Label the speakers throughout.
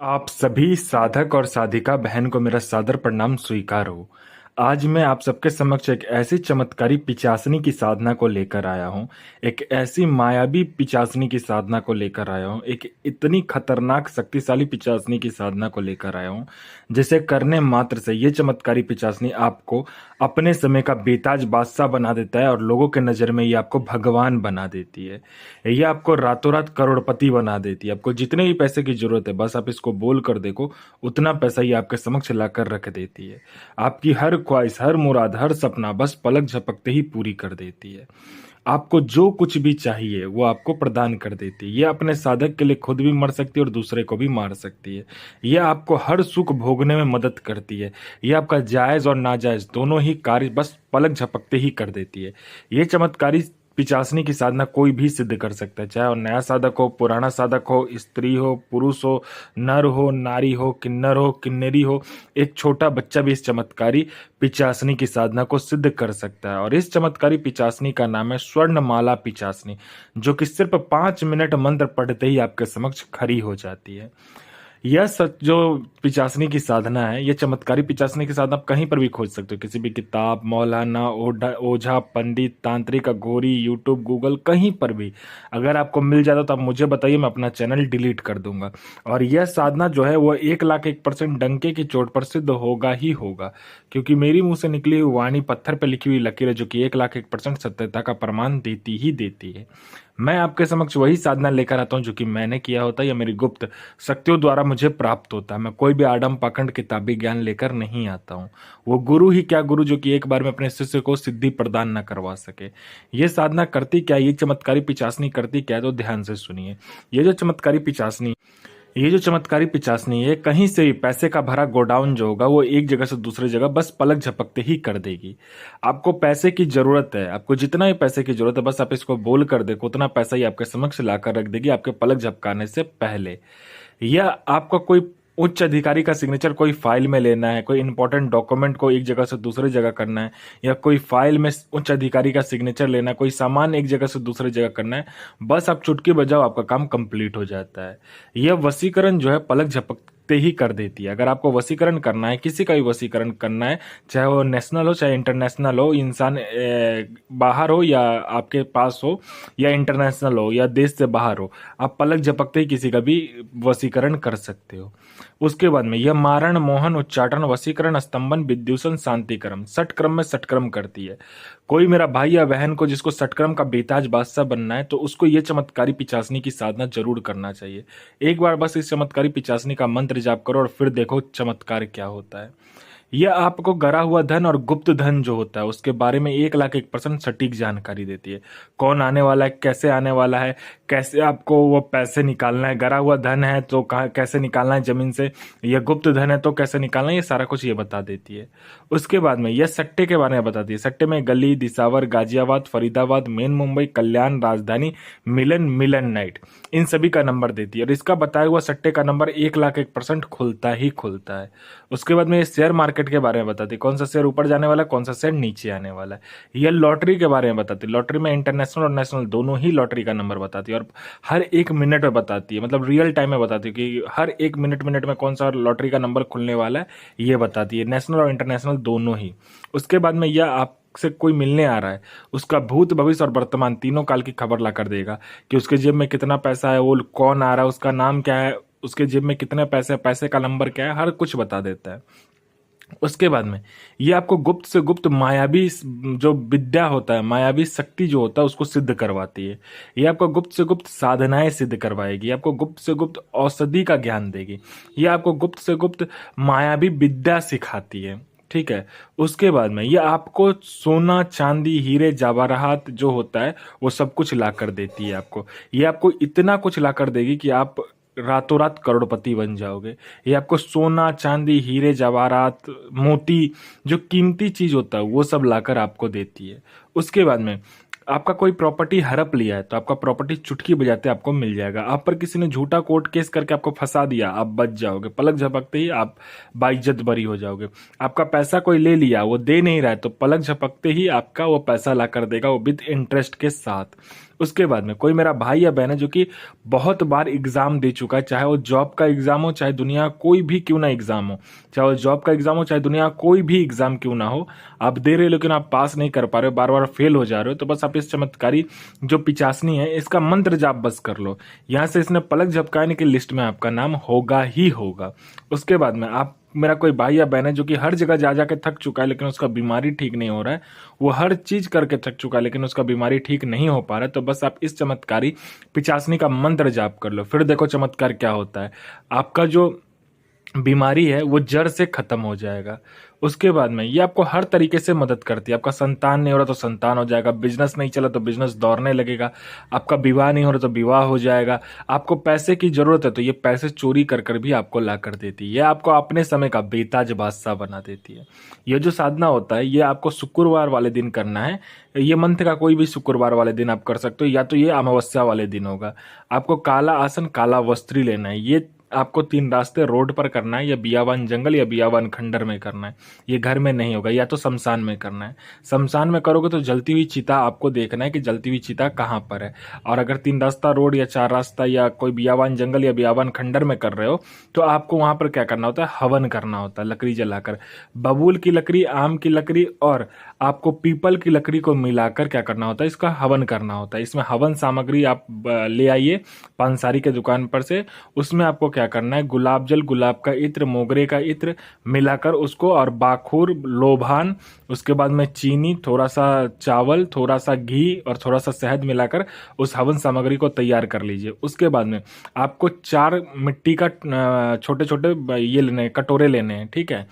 Speaker 1: आप सभी साधक और साधिका बहन को मेरा सादर प्रणाम स्वीकार हो। आज मैं आप सबके समक्ष एक ऐसी चमत्कारी पिचासनी की साधना को लेकर आया हूँ। एक ऐसी मायावी पिचासनी की साधना को लेकर आया हूँ। एक इतनी खतरनाक शक्तिशाली पिचासनी की साधना को लेकर आया हूँ, जिसे करने मात्र से ये चमत्कारी पिचासनी आपको अपने समय का बेताज बादशाह बना देता है और लोगों के नज़र में ये आपको भगवान बना देती है। ये आपको रातों रात करोड़पति बना देती है। आपको जितने भी पैसे की ज़रूरत है, बस आप इसको बोल कर देखो, उतना पैसा ये आपके समक्ष लाकर रख देती है। आपकी हर ख्वाहिश, हर मुराद, हर सपना बस पलक झपकते ही पूरी कर देती है। आपको जो कुछ भी चाहिए वो आपको प्रदान कर देती है। ये अपने साधक के लिए खुद भी मर सकती है और दूसरे को भी मार सकती है। ये आपको हर सुख भोगने में मदद करती है। ये आपका जायज़ और नाजायज़ दोनों ही कार्य बस पलक झपकते ही कर देती है। ये चमत्कारी पिचासनी की साधना कोई भी सिद्ध कर सकता है, चाहे वो नया साधक हो, पुराना साधक हो, स्त्री हो, पुरुष हो, नर हो, नारी हो, किन्नर हो, किन्नरी हो। एक छोटा बच्चा भी इस चमत्कारी पिचासनी की साधना को सिद्ध कर सकता है। और इस चमत्कारी पिचासनी का नाम है स्वर्णमाला पिचासनी, जो कि सिर्फ 5 मिनट मंत्र पढ़ते ही आपके समक्ष खड़ी हो जाती है। यह सच जो पिचासनी की साधना है, ये चमत्कारी पिचासनी की साधना आप कहीं पर भी खोज सकते हो, किसी भी किताब, मौलाना, ओझा, पंडित, तांत्रिक, अघोरी, यूट्यूब, गूगल, कहीं पर भी अगर आपको मिल जाता तो आप मुझे बताइए, मैं अपना चैनल डिलीट कर दूंगा। और यह साधना जो है वो 1,01% डंके की चोट पर सिद्ध होगा ही होगा, क्योंकि मेरी मुंह से निकली हुई वाणी पत्थर पर लिखी हुई लकीर है, जो कि 1,01% सत्यता का प्रमाण देती ही देती है। मैं आपके समक्ष वही साधना लेकर आता हूँ जो कि मैंने किया होता है या मेरी गुप्त शक्तियों द्वारा मुझे प्राप्त होता है। मैं कोई भी आडम पाखंड किताबी ज्ञान लेकर नहीं आता हूँ। वो गुरु ही क्या गुरु, जो कि एक बार में अपने शिष्य को सिद्धि प्रदान न करवा सके। ये साधना करती क्या, ये चमत्कारी पिचासनी करती क्या है, तो ध्यान से सुनिए। ये जो चमत्कारी पिचासनी है, कहीं से भी पैसे का भरा गोडाउन जो होगा वो एक जगह से दूसरी जगह बस पलक झपकते ही कर देगी। आपको पैसे की जरूरत है, आपको जितना ही पैसे की जरूरत है, बस आप इसको बोल कर देखो, उतना पैसा ही आपके समक्ष लाकर रख देगी आपके पलक झपकाने से पहले। या आपका कोई उच्च अधिकारी का सिग्नेचर कोई फाइल में लेना है, कोई इंपॉर्टेंट डॉक्यूमेंट को एक जगह से दूसरी जगह करना है, या कोई फाइल में उच्च अधिकारी का सिग्नेचर लेना है, कोई सामान एक जगह से दूसरी जगह करना है, बस आप चुटकी बजाओ, आपका काम कंप्लीट हो जाता है। यह वशीकरण जो है पलक झपकते ही कर देती है। अगर आपको वशीकरण करना है, किसी का भी वशीकरण करना है, चाहे वो नेशनल हो चाहे इंटरनेशनल हो, इंसान बाहर हो या आपके पास हो, या इंटरनेशनल हो या देश से बाहर हो, आप पलक झपकते ही किसी का भी वशीकरण कर सकते हो। उसके बाद में यह मारण, मोहन, उच्चाटन, वशीकरण, स्तंभन, विद्यूषण, शांतिक्रम, षटक्रम में षटक्रम करती है। कोई मेरा भाई या बहन को जिसको षटक्रम का बेताज बादशाह बनना है, तो उसको यह चमत्कारी पिचासनी की साधना जरूर करना चाहिए। एक बार बस इस चमत्कारी पिचासनी का मंत्र जाप करो और फिर देखो चमत्कार क्या होता है। यह आपको गरा हुआ धन और गुप्त धन जो होता है उसके बारे में 1,01% सटीक जानकारी देती है। कौन आने वाला है, कैसे आने वाला है, कैसे आपको वो पैसे निकालना है, गरा हुआ धन है तो कैसे निकालना है जमीन से, या गुप्त धन है तो कैसे निकालना है, ये सारा कुछ ये बता देती है। उसके बाद में यह सट्टे के बारे में बताती है। सट्टे में गली, दिसावर, गाजियाबाद, फरीदाबाद, मेन मुंबई, कल्याण, राजधानी, मिलन, मिलन नाइट, इन सभी का नंबर देती है। और इसका बताया हुआ सट्टे का नंबर 1,01% खुलता ही खुलता है। उसके बाद में ये शेयर मार्केट के बारे में बताती है, कौन सा शेयर ऊपर जाने वाला है, कौन सा शेयर नीचे आने वाला है। यह लॉटरी के बारे में बताती है, लॉटरी में इंटरनेशनल और नेशनल दोनों ही लॉटरी का नंबर बताती है। और हर 1 मिनट में बताती है, मतलब रियल टाइम में बताती है कि हर 1 मिनट मिनट में कौन सा लॉटरी का नंबर खुलने वाला है, ये बताती है, नेशनल और इंटरनेशनल दोनों ही। उसके बाद में यह आप से कोई मिलने आ रहा है, उसका भूत, भविष्य और वर्तमान तीनों काल की खबर ला कर देगा कि उसके जेब में कितना पैसा है, वो कौन आ रहा है, उसका नाम क्या है, उसके जेब में कितने पैसे, पैसे का नंबर क्या है, हर कुछ बता देता है। उसके बाद में ये आपको गुप्त से गुप्त मायावी जो विद्या होता है, मायावी शक्ति जो होता है उसको सिद्ध करवाती है। ये आपको गुप्त से गुप्त साधनाएं सिद्ध करवाएगी, आपको गुप्त से गुप्त औषधि का ज्ञान देगी, ये आपको गुप्त से गुप्त मायावी विद्या सिखाती है। ठीक है। उसके बाद में ये आपको सोना, चांदी, हीरे, जवाहरात जो होता है वो सब कुछ ला कर देती है आपको। ये आपको इतना कुछ ला कर देगी कि आप रातों रात करोड़पति बन जाओगे। ये आपको सोना, चांदी, हीरे, जवाहरात, मोती, जो कीमती चीज होता है वो सब लाकर आपको देती है। उसके बाद में आपका कोई प्रॉपर्टी हड़प लिया है तो आपका प्रॉपर्टी चुटकी बजाते आपको मिल जाएगा। आप पर किसी ने झूठा कोर्ट केस करके आपको फंसा दिया, आप बच जाओगे, पलक झपकते ही आप बाइज्जत बरी हो जाओगे। आपका पैसा कोई ले लिया, वो दे नहीं रहा है, तो पलक झपकते ही आपका वो पैसा ला कर देगा, वो विद इंटरेस्ट के साथ। उसके बाद में कोई मेरा भाई या बहन है जो कि बहुत बार एग्जाम दे चुका है, चाहे वो जॉब का एग्जाम हो, चाहे दुनिया कोई भी क्यों ना एग्जाम हो, चाहे वो जॉब का एग्जाम हो, चाहे दुनिया कोई भी एग्जाम क्यों ना हो, आप दे रहे हो लेकिन आप पास नहीं कर पा रहे हो, बार बार फेल हो जा रहे हो, तो बस आप इस चमत्कारी जो पिचासनी है इसका मंत्र जाप बस कर लो। यहां से इसने पलक झपकाने की लिस्ट में आपका नाम होगा ही होगा। उसके बाद में आप मेरा कोई भाई या बहन है जो कि हर जगह जा जा के थक चुका है लेकिन उसका बीमारी ठीक नहीं हो रहा है, वो हर चीज करके थक चुका है लेकिन उसका बीमारी ठीक नहीं हो पा रहा है, तो बस आप इस चमत्कारी पिचासनी का मंत्र जाप कर लो, फिर देखो चमत्कार क्या होता है। आपका जो बीमारी है वो जड़ से खत्म हो जाएगा। उसके बाद में ये आपको हर तरीके से मदद करती है। आपका संतान नहीं हो रहा तो संतान हो जाएगा, बिजनेस नहीं चला तो बिजनेस दौड़ने लगेगा, आपका विवाह नहीं हो रहा तो विवाह हो जाएगा, आपको पैसे की जरूरत है तो ये पैसे चोरी कर कर भी आपको ला कर देती है, ये आपको अपने समय का बेताज बादशाह बना देती है। ये जो साधना होता है ये आपको शुक्रवार वाले दिन करना है। ये मंत्र का कोई भी शुक्रवार वाले दिन आप कर सकते हो, या तो ये अमावस्या वाले दिन होगा। आपको काला आसन काला वस्त्री लेना है। ये आपको 3 रास्ते रोड पर करना है, या बियावान जंगल या बियावान खंडर में करना है। ये घर में नहीं होगा, या तो शमशान में करना है। शमशान में करोगे तो जलती हुई चिता आपको देखना है कि जलती हुई चिता कहाँ पर है। और अगर 3 रास्ता रोड या 4 रास्ता या कोई बियावान जंगल या बियावान खंडर में कर रहे हो तो आपको वहां पर क्या करना होता है, हवन करना होता है लकड़ी जलाकर। बबूल की लकड़ी, आम की लकड़ी और आपको पीपल की लकड़ी को मिलाकर क्या करना होता है, इसका हवन करना होता है। इसमें हवन सामग्री आप ले आइए पानसारी के दुकान पर से। उसमें आपको क्या करना है, गुलाब जल, गुलाब का इत्र, मोगरे का इत्र मिलाकर उसको, और बाखुर, लोभान, उसके बाद में चीनी, थोड़ा सा चावल, थोड़ा सा घी और थोड़ा सा शहद मिलाकर उस हवन सामग्री को तैयार कर लीजिए। उसके बाद में आपको 4 मिट्टी का छोटे छोटे ये लेने कटोरे लेने हैं, ठीक है,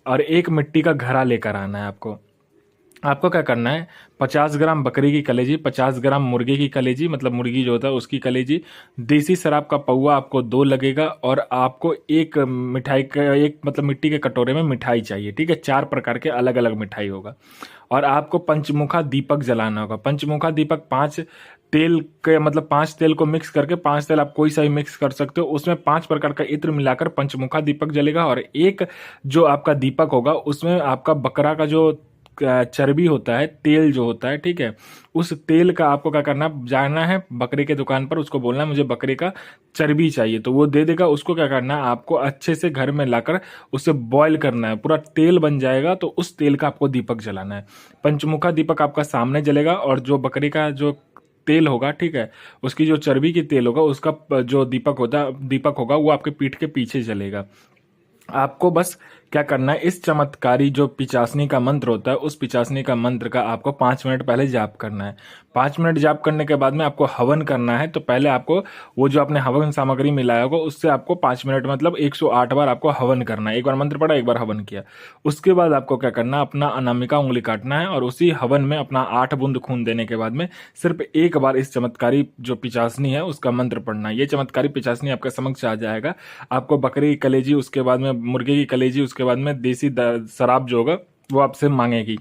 Speaker 1: और 1 मिट्टी का घड़ा लेकर आना है। आपको क्या करना है, 50 ग्राम बकरी की कलेजी, 50 ग्राम मुर्गे की कलेजी, मतलब मुर्गी जो होता है उसकी कलेजी, देसी शराब का पौवा आपको 2 लगेगा, और आपको एक मिठाई का एक मतलब मिट्टी के कटोरे में मिठाई चाहिए, ठीक है। 4 प्रकार के अलग अलग मिठाई होगा। और आपको पंचमुखा दीपक जलाना होगा। पंचमुखा दीपक 5 तेल के मतलब 5 तेल को मिक्स करके, 5 तेल आप कोई सा भी मिक्स कर सकते हो, उसमें 5 प्रकार का इत्र मिलाकर पंचमुखा दीपक जलेगा। और एक जो आपका दीपक होगा उसमें आपका बकरा का जो चर्बी होता है, तेल जो होता है, ठीक है, उस तेल का आपको क्या करना, जाना है बकरे के दुकान पर, उसको बोलना है मुझे बकरे का चर्बी चाहिए, तो वो दे देगा। उसको क्या करना है, आपको अच्छे से घर में लाकर उसे बॉईल करना है, पूरा तेल बन जाएगा तो उस तेल का आपको दीपक जलाना है। पंचमुखा दीपक आपका सामने जलेगा, और जो बकरे का जो तेल होगा, ठीक है, उसकी जो चर्बी की तेल होगा उसका जो दीपक होगा वो आपके पीठ के पीछे जलेगा। आपको बस क्या करना है, इस चमत्कारी जो पिचासनी का मंत्र होता है उस पिचासनी का मंत्र का आपको 5 मिनट पहले जाप करना है। 5 मिनट जाप करने के बाद में आपको हवन करना है। तो पहले आपको वो जो आपने हवन सामग्री मिलाया होगा उससे आपको 5 मिनट मतलब 108 बार आपको हवन करना है। एक बार मंत्र पढ़ा, एक बार हवन किया। उसके बाद आपको क्या करना है, अपना अनामिका उंगली काटना है और उसी हवन में अपना 8 बूंद खून देने के बाद में सिर्फ एक बार इस चमत्कारी जो पिचासनी है उसका मंत्र पढ़ना है। ये चमत्कारी पिचासनी आपके समक्ष आ जाएगा। आपको बकरी की कलेजी, उसके बाद में मुर्गे की कलेजी, उसके बाद में देसी शराब जो होगा वो आपसे मांगेगी,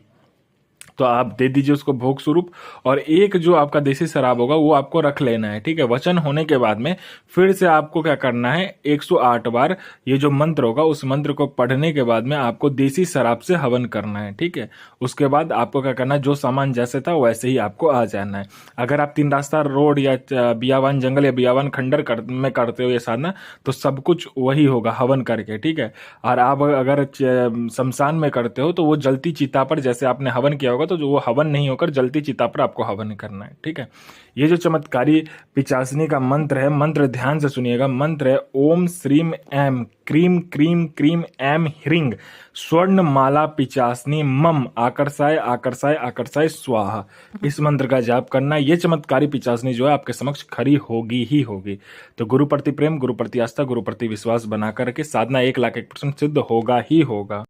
Speaker 1: तो आप दे दीजिए उसको भोग स्वरूप। और एक जो आपका देसी शराब होगा वो आपको रख लेना है, ठीक है। वचन होने के बाद में फिर से आपको क्या करना है, 108 बार ये जो मंत्र होगा उस मंत्र को पढ़ने के बाद में आपको देसी शराब से हवन करना है, ठीक है। उसके बाद आपको क्या करना है, जो सामान जैसे था वैसे ही आपको आ जाना है। अगर आप 3 रास्ता रोड या बियावान जंगल या बियावान खंडर में करते हो ये साधना, तो सब कुछ वही होगा हवन करके, ठीक है। और आप अगर शमशान में करते हो तो वो जलती चिता पर जैसे आपने हवन किया होगा, तो जो वो हवन नहीं होकर जलती चिता पर आपको हवन करना है, ठीक है। ये जो चमत्कारी पिचासनी का मंत्र है, मंत्र ध्यान से सुनिएगा। मंत्र है ओम श्रीम एम क्रीम क्रीम क्रीम एम ह्रींग स्वर्ण माला पिचासनी मम आकर्षाय आकर्षाय आकर्षाय स्वाहा। इस मंत्र का जाप करना। ये चमत्कारी पिचासनी जो है आपके समक्ष खरी होगी ही होगी। तो गुरु प्रति प्रेम, गुरु प्रति आस्था, गुरु प्रति विश्वास बना करके साधना 1,01,000% सिद्ध होगा ही होगा।